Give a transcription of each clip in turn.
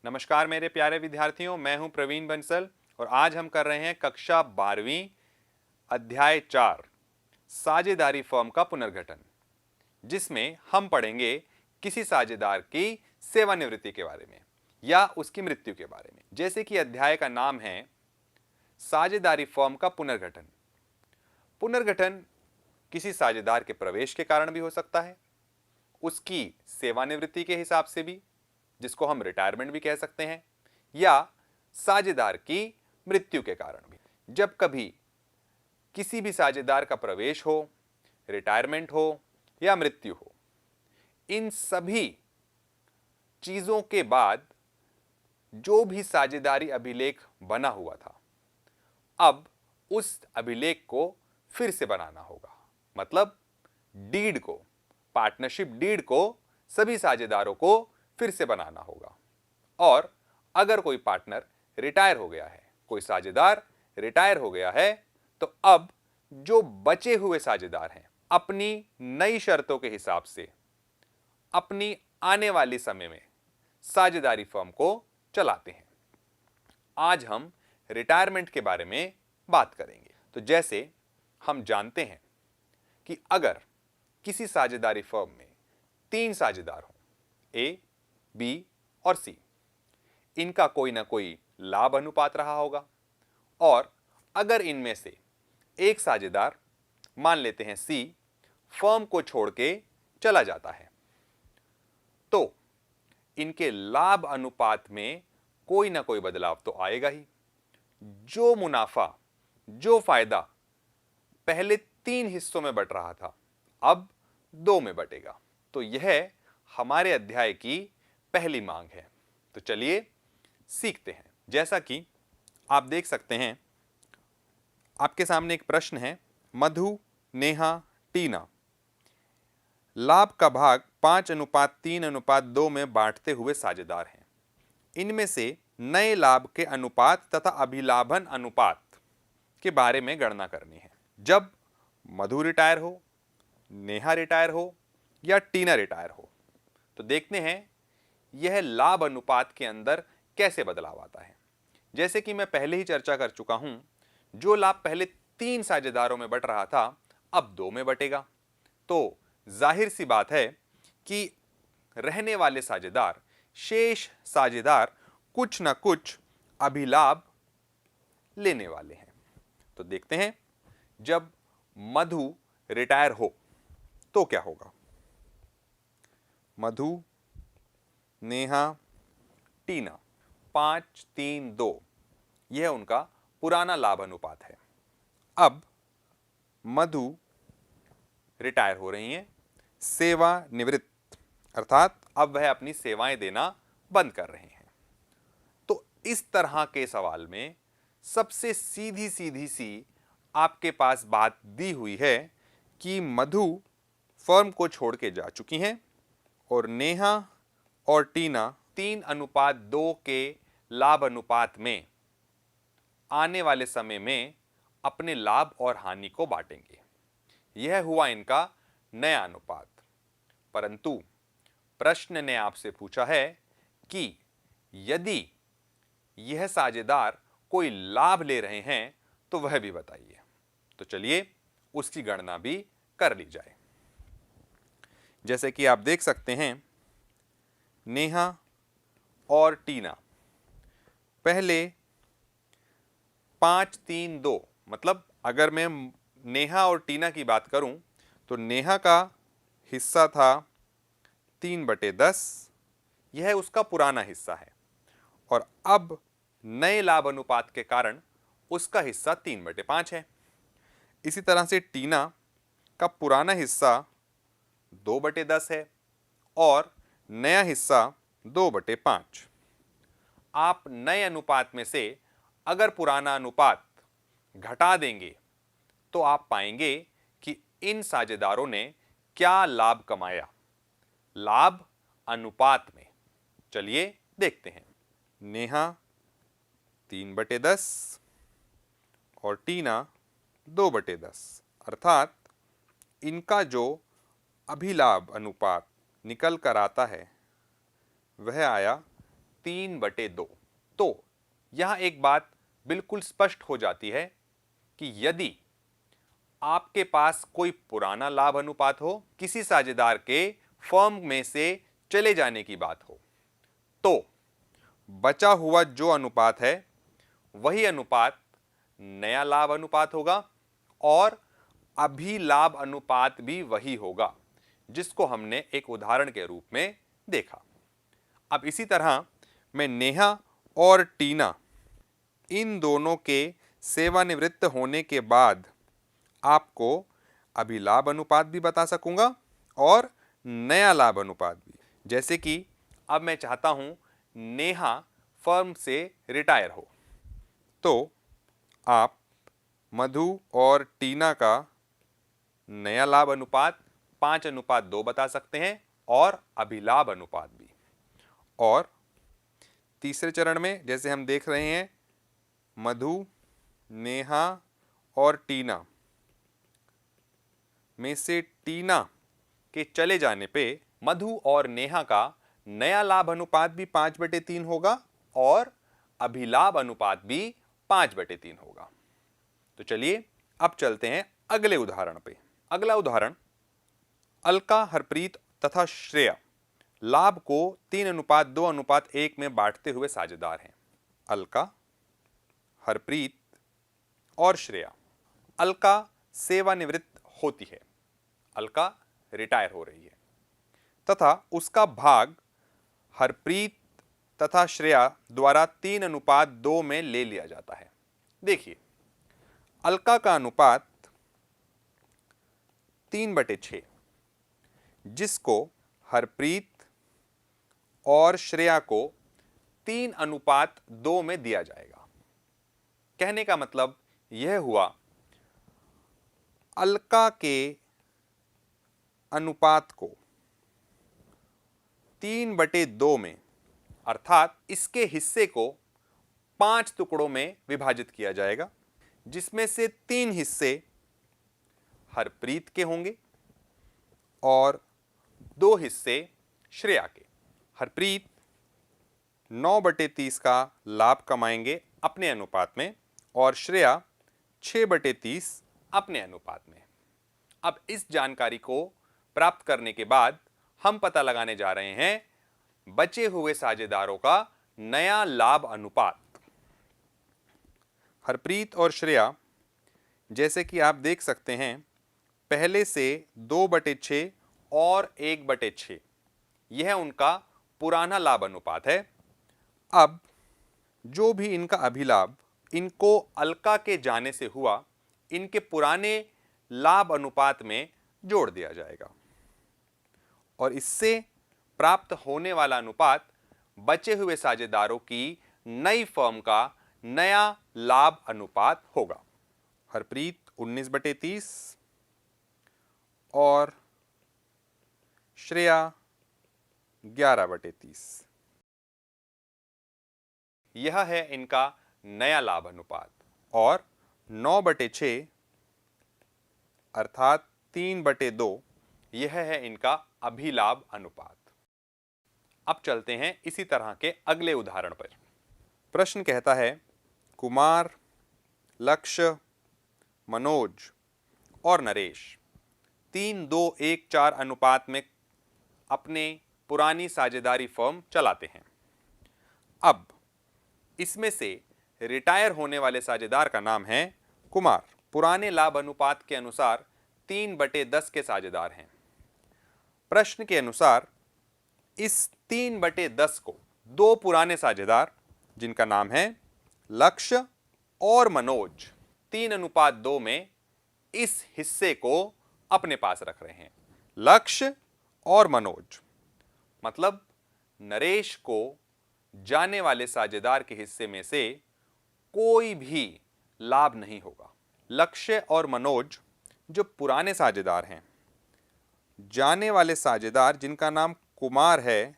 नमस्कार मेरे प्यारे विद्यार्थियों, मैं हूं प्रवीण बंसल और आज हम कर रहे हैं कक्षा 12वीं अध्याय 4 साझेदारी फर्म का पुनर्गठन, जिसमें हम पढ़ेंगे किसी साझेदार की सेवानिवृत्ति के बारे में या उसकी मृत्यु के बारे में। जैसे कि अध्याय का नाम है साझेदारी फर्म का पुनर्गठन। पुनर्गठन किसी साझेदार के प्रवेश के कारण भी हो सकता है, उसकी सेवानिवृत्ति के हिसाब से भी, जिसको हम रिटायरमेंट भी कह सकते हैं, या साझेदार की मृत्यु के कारण भी। जब कभी किसी भी साझेदार का प्रवेश हो, रिटायरमेंट हो या मृत्यु हो, इन सभी चीजों के बाद जो भी साझेदारी अभिलेख बना हुआ था, अब उस अभिलेख को फिर से बनाना होगा। मतलब डीड को, पार्टनरशिप डीड को सभी साझेदारों को फिर से बनाना होगा। और अगर कोई पार्टनर रिटायर हो गया है, कोई साझेदार रिटायर हो गया है, तो अब जो बचे हुए साझेदार हैं अपनी नई शर्तों के हिसाब से अपनी आने वाली समय में साझेदारी फर्म को चलाते हैं। आज हम रिटायरमेंट के बारे में बात करेंगे। तो जैसे हम जानते हैं कि अगर किसी साझेदारी फर्म में 3 साझेदार हों, ए, बी और सी, इनका कोई ना कोई लाभ अनुपात रहा होगा। और अगर इनमें से एक साझेदार, मान लेते हैं सी, फर्म को छोड़ के चला जाता है, तो इनके लाभ अनुपात में कोई ना कोई बदलाव तो आएगा ही। जो मुनाफा, जो फायदा पहले 3 हिस्सों में बंट रहा था, अब 2 में बटेगा। तो यह हमारे अध्याय की पहली मांग है। तो चलिए सीखते हैं। जैसा कि आप देख सकते हैं, आपके सामने एक प्रश्न है। मधु, नेहा, टीना लाभ का भाग 5:3:2 में बांटते हुए साझेदार हैं। इनमें से नए लाभ के अनुपात तथा अभिलाभन अनुपात के बारे में गणना करनी है। जब मधु रिटायर हो, नेहा रिटायर हो या टीना रिटायर हो, तो देखते हैं यह लाभ अनुपात के अंदर कैसे बदलाव आता है। जैसे कि मैं पहले ही चर्चा कर चुका हूं, जो लाभ पहले 3 साझेदारों में बट रहा था, अब 2 में बटेगा। तो जाहिर सी बात है कि रहने वाले साझेदार, शेष साझेदार कुछ ना कुछ अभिलाभ लेने वाले हैं। तो देखते हैं, जब मधु रिटायर हो तो क्या होगा। मधु, नेहा, टीना 5:3:2, यह उनका पुराना लाभ अनुपात है। अब मधु रिटायर हो रही हैं, सेवानिवृत्त, अर्थात अब वह अपनी सेवाएं देना बंद कर रहे हैं। तो इस तरह के सवाल में सबसे सीधी सीधी सी आपके पास बात दी हुई है कि मधु फर्म को छोड़ के जा चुकी हैं और नेहा और टीना 3:2 के लाभ अनुपात में आने वाले समय में अपने लाभ और हानि को बांटेंगे। यह हुआ इनका नया अनुपात। परंतु प्रश्न ने आपसे पूछा है कि यदि यह साझेदार कोई लाभ ले रहे हैं तो वह भी बताइए। तो चलिए उसकी गणना भी कर ली जाए। जैसे कि आप देख सकते हैं, नेहा और टीना पहले 5:3:2, मतलब अगर मैं नेहा और टीना की बात करूं तो नेहा का हिस्सा था 3/10, यह उसका पुराना हिस्सा है। और अब नए लाभ अनुपात के कारण उसका हिस्सा 3/5 है। इसी तरह से टीना का पुराना हिस्सा 2/10 है और नया हिस्सा 2/5। आप नए अनुपात में से अगर पुराना अनुपात घटा देंगे तो आप पाएंगे कि इन साझेदारों ने क्या लाभ कमाया लाभ अनुपात में। चलिए देखते हैं। नेहा 3/10 और टीना 2/10, अर्थात इनका जो अभिलाभ अनुपात निकल कर आता है वह आया 3/2। तो यहां एक बात बिल्कुल स्पष्ट हो जाती है कि यदि आपके पास कोई पुराना लाभ अनुपात हो, किसी साझेदार के फर्म में से चले जाने की बात हो, तो बचा हुआ जो अनुपात है वही अनुपात नया लाभ अनुपात होगा और अभिलाभ अनुपात भी वही होगा जिसको हमने एक उदाहरण के रूप में देखा। अब इसी तरह मैं नेहा और टीना इन दोनों के सेवानिवृत्त होने के बाद आपको अभिलाभ अनुपात भी बता सकूंगा और नया लाभ अनुपात भी। जैसे कि अब मैं चाहता हूं नेहा फर्म से रिटायर हो, तो आप मधु और टीना का नया लाभ अनुपात 5:2 बता सकते हैं और अभिलाभ अनुपात भी। और तीसरे चरण में जैसे हम देख रहे हैं, मधु, नेहा और टीना में से टीना के चले जाने पे मधु और नेहा का नया लाभ अनुपात भी 5/3 होगा और अभिलाभ अनुपात भी 5/3 होगा। तो चलिए अब चलते हैं अगले उदाहरण पे। अगला उदाहरण, अलका, हरप्रीत तथा श्रेया लाभ को 3:2:1 में बांटते हुए साझेदार हैं। अलका, हरप्रीत और श्रेया। अलका सेवानिवृत्त होती है, अलका रिटायर हो रही है तथा उसका भाग हरप्रीत तथा श्रेया द्वारा 3:2 में ले लिया जाता है। देखिए, अलका का अनुपात 3/6 जिसको हरप्रीत और श्रेया को 3:2 में दिया जाएगा। कहने का मतलब यह हुआ, अलका के अनुपात को 3/2 में अर्थात इसके हिस्से को 5 टुकड़ों में विभाजित किया जाएगा, जिसमें से 3 हिस्से हरप्रीत के होंगे और 2 हिस्से श्रेया के। हरप्रीत 9/30 का लाभ कमाएंगे अपने अनुपात में और श्रेया 6/30 अपने अनुपात में। अब इस जानकारी को प्राप्त करने के बाद हम पता लगाने जा रहे हैं बचे हुए साझेदारों का नया लाभ अनुपात। हरप्रीत और श्रेया, जैसे कि आप देख सकते हैं, पहले से 2/6 और 1/6 यह उनका पुराना लाभ अनुपात है। अब जो भी इनका अभिलाभ इनको अलका के जाने से हुआ, इनके पुराने लाभ अनुपात में जोड़ दिया जाएगा और इससे प्राप्त होने वाला अनुपात बचे हुए साझेदारों की नई फर्म का नया लाभ अनुपात होगा। हरप्रीत 19/30 और श्रेया 11/30। यह है इनका नया लाभ अनुपात और 9/6 अर्थात 3/2 यह है इनका अभिलाभ अनुपात। अब चलते हैं इसी तरह के अगले उदाहरण पर। प्रश्न कहता है, कुमार, लक्ष्य, मनोज और नरेश 3:2:1:4 अनुपात में अपने पुरानी साझेदारी फर्म चलाते हैं। अब इसमें से रिटायर होने वाले साझेदार का नाम है कुमार। पुराने लाभ अनुपात के अनुसार 3/10 के साझेदार हैं। प्रश्न के अनुसार इस 3/10 को दो पुराने साझेदार, जिनका नाम है लक्ष्य और मनोज, 3:2 में इस हिस्से को अपने पास रख रहे हैं। लक्ष्य और मनोज मतलब नरेश को जाने वाले साझेदार के हिस्से में से कोई भी लाभ नहीं होगा। लक्ष्य और मनोज जो पुराने साझेदार हैं, जाने वाले साझेदार जिनका नाम कुमार है,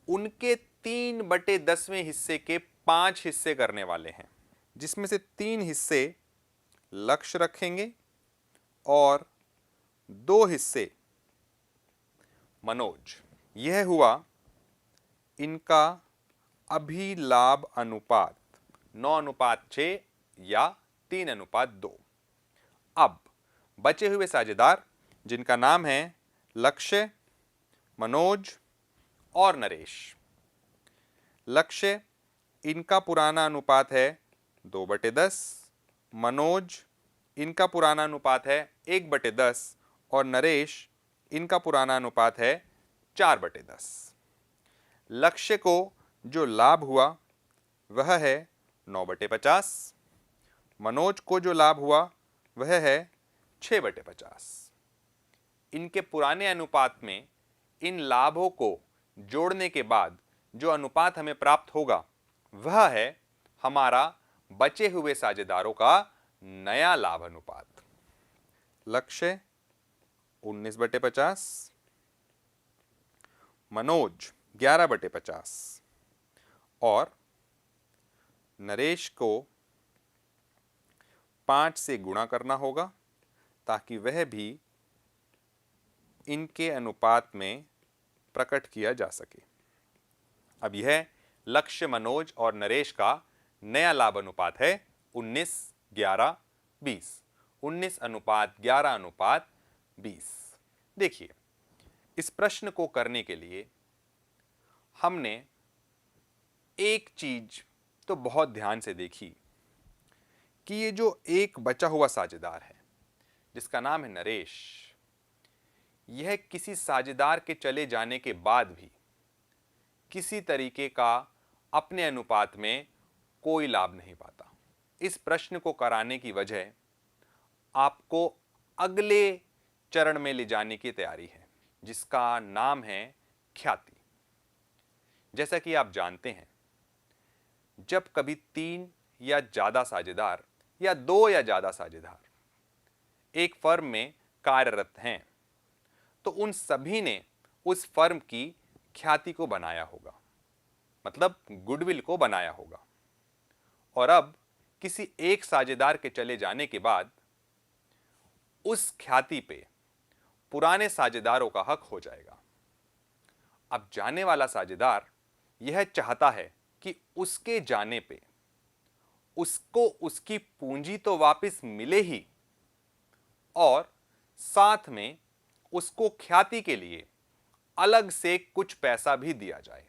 उनके 3/10वें हिस्से के 5 हिस्से करने वाले हैं, जिसमें से 3 हिस्से लक्ष्य रखेंगे और 2 हिस्से मनोज। यह हुआ इनका अभिलाभ अनुपात 9:6 या 3:2। अब बचे हुए साझेदार जिनका नाम है लक्ष्य, मनोज और नरेश। लक्ष्य, इनका पुराना अनुपात है 2/10, मनोज इनका पुराना अनुपात है 1/10 और नरेश इनका पुराना अनुपात है 4/10। लक्ष्य को जो लाभ हुआ वह है 9/50, मनोज को जो लाभ हुआ वह है 6/50। इनके पुराने अनुपात में इन लाभों को जोड़ने के बाद जो अनुपात हमें प्राप्त होगा वह है हमारा बचे हुए साझेदारों का नया लाभ अनुपात। लक्ष्य 19/50, मनोज 11/50 और नरेश को 5 से गुणा करना होगा ताकि वह भी इनके अनुपात में प्रकट किया जा सके। अब यह लक्ष्य, मनोज और नरेश का नया लाभ अनुपात है 19:11:20। 19:11:20। देखिए, इस प्रश्न को करने के लिए हमने एक चीज तो बहुत ध्यान से देखी कि ये जो एक बचा हुआ साझेदार है जिसका नाम है नरेश, यह किसी साझेदार के चले जाने के बाद भी किसी तरीके का अपने अनुपात में कोई लाभ नहीं पाता। इस प्रश्न को कराने की वजह आपको अगले चरण में ले जाने की तैयारी है जिसका नाम है ख्याति। जैसा कि आप जानते हैं, जब कभी 3 या ज्यादा साझेदार या 2 या ज्यादा साझेदार एक फर्म में कार्यरत हैं तो उन सभी ने उस फर्म की ख्याति को बनाया होगा, मतलब गुडविल को बनाया होगा। और अब किसी एक साझेदार के चले जाने के बाद उस ख्याति पे पुराने साझेदारों का हक हो जाएगा। अब जाने वाला साझेदार यह चाहता है कि उसके जाने पे उसको उसकी पूंजी तो वापस मिले ही और साथ में उसको ख्याति के लिए अलग से कुछ पैसा भी दिया जाए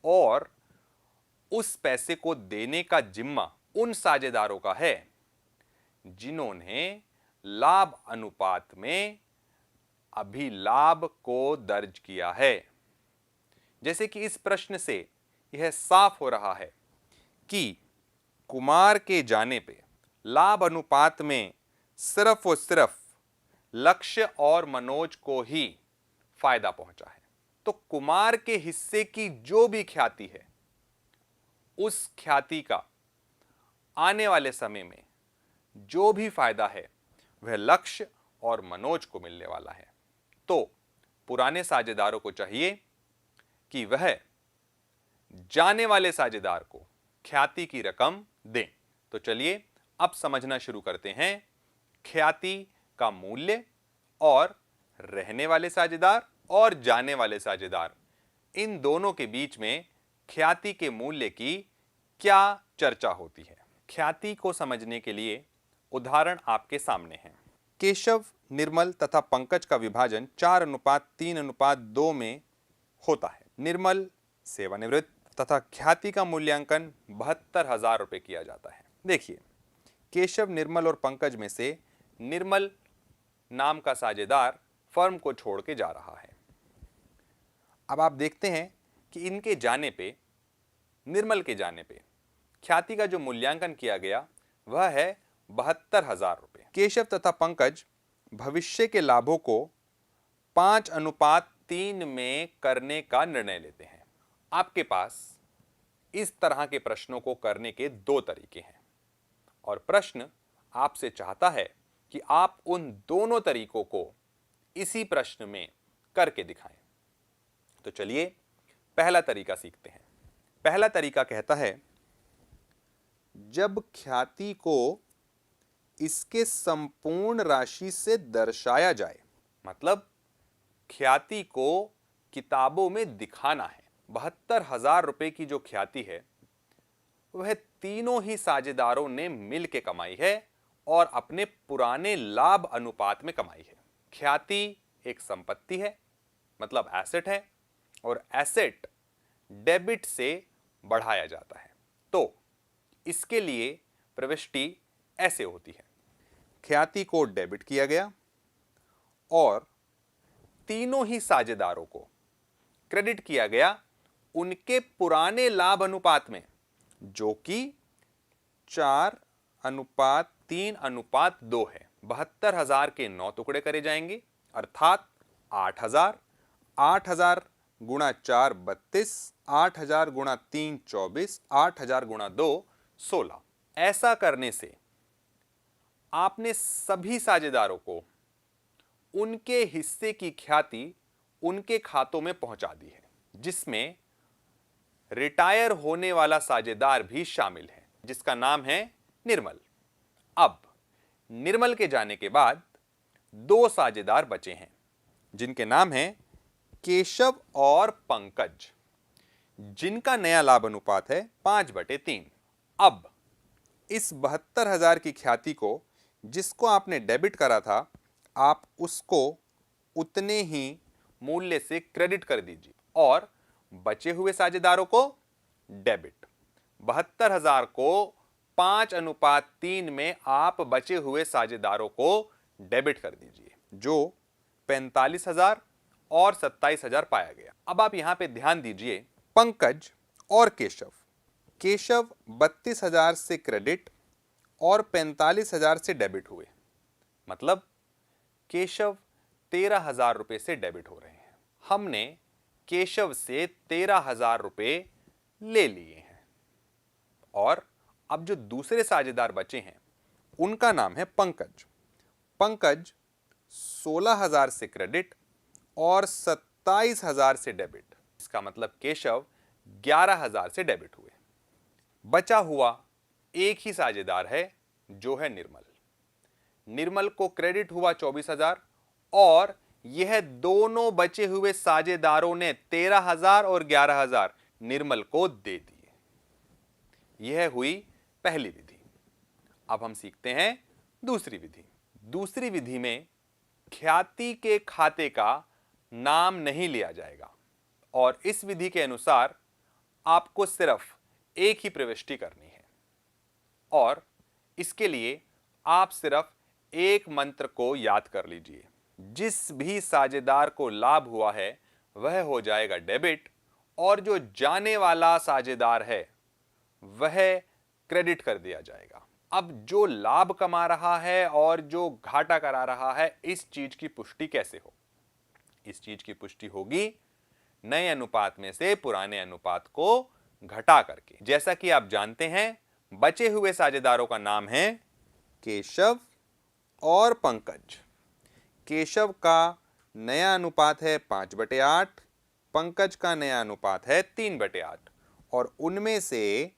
और उस पैसे को देने का जिम्मा उन साझेदारों का है जिन्होंने लाभ अनुपात में अभिलाभ को दर्ज किया है। जैसे कि इस प्रश्न से यह साफ हो रहा है कि कुमार के जाने पे लाभ अनुपात में सिर्फ और सिर्फ लक्ष्य और मनोज को ही फायदा पहुंचा है। तो कुमार के हिस्से की जो भी ख्याति है उस ख्याति का आने वाले समय में जो भी फायदा है वह लक्ष्य और मनोज को मिलने वाला है। तो पुराने साझेदारों को चाहिए कि वह जाने वाले साझेदार को ख्याति की रकम दें। तो चलिए अब समझना शुरू करते हैं ख्याति का मूल्य और रहने वाले साझेदार और जाने वाले साझेदार, इन दोनों के बीच में ख्याति के मूल्य की क्या चर्चा होती है। ख्याति को समझने के लिए उदाहरण आपके सामने हैं। केशव, निर्मल तथा पंकज का विभाजन 4:3:2 में होता है। निर्मल सेवानिवृत्त तथा ख्याति का मूल्यांकन 72,000 रुपए किया जाता है। देखिए, केशव, निर्मल और पंकज में से निर्मल नाम का साझेदार फर्म को छोड़ के जा रहा है। अब आप देखते हैं कि इनके जाने पे, निर्मल के जाने पे ख्याति का जो मूल्यांकन किया गया वह है 72,000 रुपए। केशव तथा पंकज भविष्य के लाभों को 5:3 में करने का निर्णय लेते हैं। आपके पास इस तरह के प्रश्नों को करने के 2 तरीके हैं और प्रश्न आपसे चाहता है कि आप उन दोनों तरीकों को इसी प्रश्न में करके दिखाएं। तो चलिए पहला तरीका सीखते हैं। पहला तरीका कहता है, जब ख्याति को इसके संपूर्ण राशि से दर्शाया जाए, मतलब ख्याति को किताबों में दिखाना है, 72,000 रुपए की जो ख्याति है वह तीनों ही साझेदारों ने मिल के कमाई है और अपने पुराने लाभ अनुपात में कमाई है। ख्याति एक संपत्ति है, मतलब एसेट है, और एसेट डेबिट से बढ़ाया जाता है। तो इसके लिए प्रविष्टि ऐसे होती है, ख्याति को डेबिट किया गया और तीनों ही साझेदारों को क्रेडिट किया गया उनके पुराने लाभ अनुपात में, जो कि 4:3:2 है। 72,000 के 9 टुकड़े करे जाएंगे, अर्थात 8,000। 8,000 गुणा 4 32, 8,000 गुणा 3 24, 8,000 गुणा 2 16। ऐसा करने से आपने सभी साझेदारों को उनके हिस्से की ख्याति उनके खातों में पहुंचा दी है, जिसमें रिटायर होने वाला साझेदार भी शामिल है, जिसका नाम है निर्मल। अब निर्मल के जाने के बाद 2 साझेदार बचे हैं, जिनके नाम हैं केशव और पंकज, जिनका नया लाभ अनुपात है 5/3। अब इस 72,000 की ख्याति को जिसको आपने डेबिट करा था, आप उसको उतने ही मूल्य से क्रेडिट कर दीजिए और बचे हुए साझेदारों को डेबिट। 72,000 को 5:3 में आप बचे हुए साझेदारों को डेबिट कर दीजिए, जो 45,000 और 27,000 पाया गया। अब आप यहां पे ध्यान दीजिए, पंकज और केशव 32,000 से क्रेडिट और 45,000 से डेबिट हुए, मतलब केशव 13,000 रुपए से डेबिट हो रहे हैं। हमने केशव से 13,000 रुपए ले लिए हैं और अब जो दूसरे साझेदार बचे हैं उनका नाम है पंकज। पंकज 16,000 से क्रेडिट और 27,000 से डेबिट, इसका मतलब केशव 11,000 से डेबिट हुए। बचा हुआ एक ही साझेदार है, जो है निर्मल। निर्मल को क्रेडिट हुआ 24,000 और यह दोनों बचे हुए साझेदारों ने 13,000 और 11,000 निर्मल को दे दिए। यह हुई पहली विधि। अब हम सीखते हैं दूसरी विधि। दूसरी विधि में ख्याति के खाते का नाम नहीं लिया जाएगा और इस विधि के अनुसार आपको सिर्फ एक ही प्रविष्टि करनी है और इसके लिए आप सिर्फ एक मंत्र को याद कर लीजिए। जिस भी साझेदार को लाभ हुआ है वह हो जाएगा डेबिट और जो जाने वाला साझेदार है वह क्रेडिट कर दिया जाएगा। अब जो लाभ कमा रहा है और जो घाटा करा रहा है, इस चीज की पुष्टि कैसे हो? इस चीज की पुष्टि होगी नए अनुपात में से पुराने अनुपात को घटा करके। जैसा कि आप जानते हैं, बचे हुए साझेदारों का नाम है केशव और पंकज। केशव का नया अनुपात है 5/8, पंकज का नया अनुपात है 3/8 और उनमें से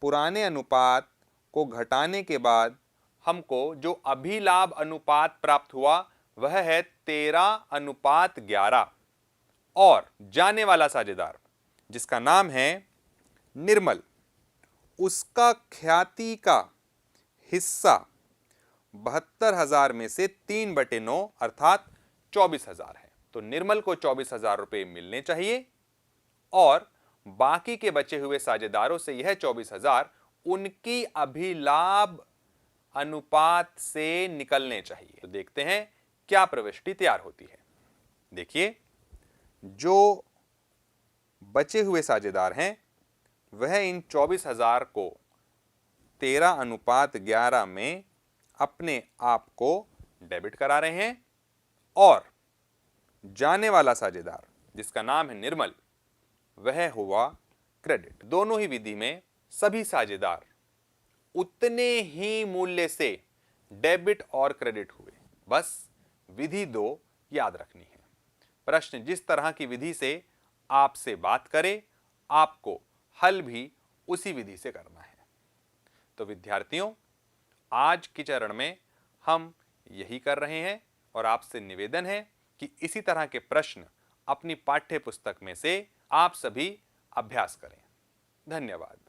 पुराने अनुपात को घटाने के बाद हमको जो अभिलाभ अनुपात प्राप्त हुआ वह है 13:11 और जाने वाला साझेदार जिसका नाम है निर्मल, उसका ख्याति का हिस्सा 72,000 में से 3/9 अर्थात 24,000 है। तो निर्मल को 24,000 रुपए मिलने चाहिए और बाकी के बचे हुए साझेदारों से यह 24,000 उनकी अभिलाभ अनुपात से निकलने चाहिए। तो देखते हैं क्या प्रविष्टि तैयार होती है। देखिए, जो बचे हुए साझेदार हैं वह इन 24,000 को 13:11 में अपने आप को डेबिट करा रहे हैं और जाने वाला साझेदार जिसका नाम है निर्मल वह हुआ क्रेडिट। दोनों ही विधि में सभी साझेदार उतने ही मूल्य से डेबिट और क्रेडिट हुए। बस विधि 2 याद रखनी है। प्रश्न जिस तरह की विधि से आपसे बात करे, आपको हल भी उसी विधि से करना है। तो विद्यार्थियों, आज के चरण में हम यही कर रहे हैं और आपसे निवेदन है कि इसी तरह के प्रश्न अपनी पाठ्य पुस्तक में से आप सभी अभ्यास करें। धन्यवाद।